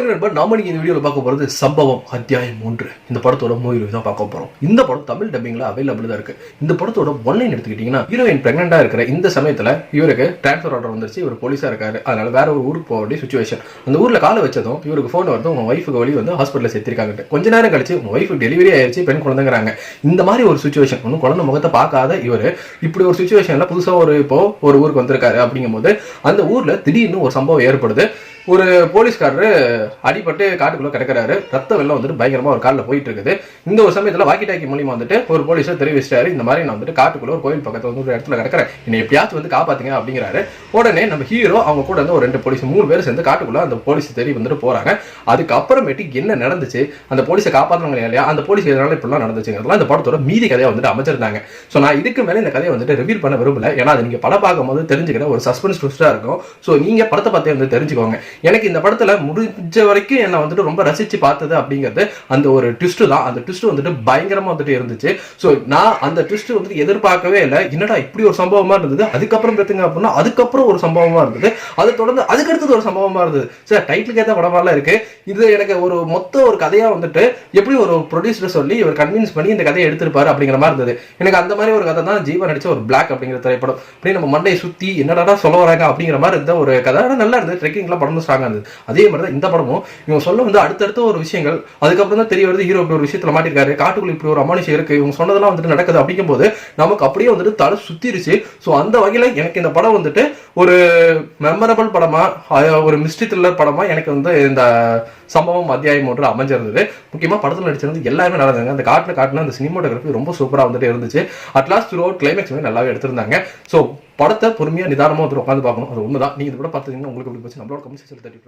வணக்கம் நண்பர். நாம இந்த வீடியோவில் பார்க்க போகிறது சம்பவம் அத்தியாயம் 3. இந்த படத்தோட மூவி தான் பார்க்க போகிறோம். இந்த படம் தமிழ் டப்பிங்ல அவைலபிள் தான் இருக்கு. இந்த படத்தோட ஒன்லைன் எடுத்துக்கிட்டீங்கன்னா, ஹீரோயின் பிரெக்னெண்டா இருக்கிற இந்த சமயத்தில் இவருக்கு டிரான்ஸ்ஃபர் ஆர்டர் வந்துருச்சு. இவர் போலீஸா இருக்காரு, அதனால வேற ஒரு ஊருக்கு போக வேண்டிய சுச்சுவேஷன். அந்த ஊர்ல காலை வச்சதும் இவருக்கு ஃபோன் வருது, உங்க ஒய்ஃபுக்கு வழி வந்து ஹாஸ்பிட்டலில் சேர்த்திருக்காங்க. கொஞ்ச நேரம் கழிச்சு உங்க ஒய்ஃபு டெலிவரி ஆயிடுச்சு, பெண் குழந்தைங்கிறாங்க. இந்த மாதிரி ஒரு சுச்சுவேஷன், ஒன்றும் குழந்தை முகத்தை பார்க்காத இவர் இப்படி ஒரு சுச்சுவேஷன்ல புதுசா ஒரு ஊருக்கு வந்திருக்காரு. அப்படிங்கும் போது அந்த ஊர்ல திடீர்னு ஒரு சம்பவம் ஏற்படுது. ஒரு போலீஸ்காரரு அடிபட்டு காட்டுக்குள்ள கிடக்கிறாரு. ரத்த வெள்ளம் வந்துட்டு பயங்கரமா ஒரு காலில் போயிட்டு இருக்குது. இந்த ஒரு சமயத்துல வாக்கி டாக்கி மூலியமா வந்துட்டு ஒரு போலீஸை தெரிவிச்சிட்டாரு, இந்த மாதிரி நான் வந்துட்டு காட்டுக்குள்ள ஒரு கோயில் பக்கத்துல வந்து ஒரு இடத்துல கிடக்கிறேன், என்னை எப்படியாச்சும் வந்து காப்பாத்துங்க அப்படிங்கிறாரு. உடனே நம்ம ஹீரோ அவங்க கூட வந்து ஒரு 2 போலீஸ் 3 பேர் சேர்ந்து காட்டுக்குள்ள அந்த போலீஸ் தெரிய வந்துட்டு போறாங்க. அதுக்கப்புறமேட்டு என்ன நடந்துச்சு, அந்த போலீஸை காப்பாற்றுவாங்க இல்லையா, அந்த போலீஸ் எதனால இப்படிலாம் நடந்துச்சுங்கிறதுலாம் இந்த படத்தோட மீதி கதையை வந்துட்டு அமைச்சிருந்தாங்க. ஸோ நான் இதுக்கு மேலே இந்த கதையை வந்துட்டு ரிவீல் பண்ண விரும்பல, ஏன்னா அது நீங்க படம் பார்க்கும் போது தெரிஞ்சுக்கிற ஒரு சஸ்பென்ஸ் ட்விஸ்டா இருக்கும். ஸோ நீங்க படத்தை பார்த்தே வந்து தெரிஞ்சுக்கோங்க. எனக்கு இந்த படத்துல முடிஞ்ச வரைக்கும் என்ன வந்துட்டு ரொம்ப ரசிச்சு பார்த்தது அப்படிங்கிறது அந்த ஒரு ட்விஸ்ட் தான். அந்த ட்விஸ்ட் வந்துட்டு பயங்கரமா வந்துட்டு இருந்துச்சு. ஸோ நான் அந்த ட்விஸ்ட் வந்துட்டு எதிர்பார்க்கவே இல்லை. என்னடா இப்படி ஒரு சம்பவமா இருந்தது, அதுக்கப்புறம் பார்த்துங்க அப்படின்னா அதுக்கப்புறம் ஒரு சம்பவமா இருந்தது, அதை தொடர்ந்து அதுக்கடுத்தது ஒரு சம்பவமா இருந்தது. சார் டைட்டிலுக்கு ஏற்ற படமாலாம் இருக்கு. இது எனக்கு ஒரு மொத்த ஒரு கதையா வந்துட்டு எப்படி ஒரு ப்ரொடியூசர் சொல்லி இவர் கன்வின்ஸ் பண்ணி இந்த கதையை எடுத்திருப்பாரு அப்படிங்கிற மாதிரி இருந்தது. எனக்கு அந்த மாதிரி ஒரு கதை தான் ஜீவா நடிச்ச ஒரு பிளாக் அப்படிங்கிற திரைப்படம். அப்படியே நம்ம மண்டையை சுத்தி என்னடா சொல்ல வராங்க அப்படிங்கிற மாதிரி இருந்த ஒரு கதை. நல்லா இருந்தது, ட்ரெக்கிங்லாம் படம் ஸ்ட்ராங்கா இருந்தது. அதே மாதிரி தான் இந்த படமும் இவங்க சொல்ல வந்து அடுத்தடுத்த ஒரு விஷயங்கள், அதுக்கப்புறம் தான் தெரிய வருது ஹீரோ இப்படி ஒரு விஷயத்துல மாட்டிருக்காரு, காட்டுக்குள்ள இப்படி ஒரு அமானுஷம் இருக்கு, இவங்க சொன்னதெல்லாம் வந்துட்டு நடக்குது. அப்படிங்கும் போது நமக்கு அப்படியே வந்துட்டு தலை சுத்திருச்சு. ஸோ அந்த வகையில எனக்கு இந்த படம் வந்துட்டு ஒரு மெமரபிள் படமா, ஒரு மிஸ்ட்ரி த்ரில்லர் படமா எனக்கு வந்து இந்த சம்பவம் அத்தியாயம் 3 அமைஞ்சிருந்தது. முக்கியமா படத்தில் நடிச்சிருந்து எல்லாருமே நடந்தாங்க. அந்த காட்டுன அந்த சினிமாட்டோகிராஃபி ரொம்ப சூப்பரா வந்துட்டு இருந்துச்சு. அட்லாஸ்ட் த்ரூ அவுட் கிளைமேக்ஸ் நல்லாவே எடுத்திருந்தாங்க. ஸோ படத்தை பொறுமையா நிதானமா வந்து உட்காந்து பார்க்கணும், அது ஒண்ணுதான். நீங்க இந்த படம் பார்த்தீங்கன்னா உங்களுக்கு எப்படி போச்சு நம்மளோட கமெண்ட் செக்ஷன்ல தட்டி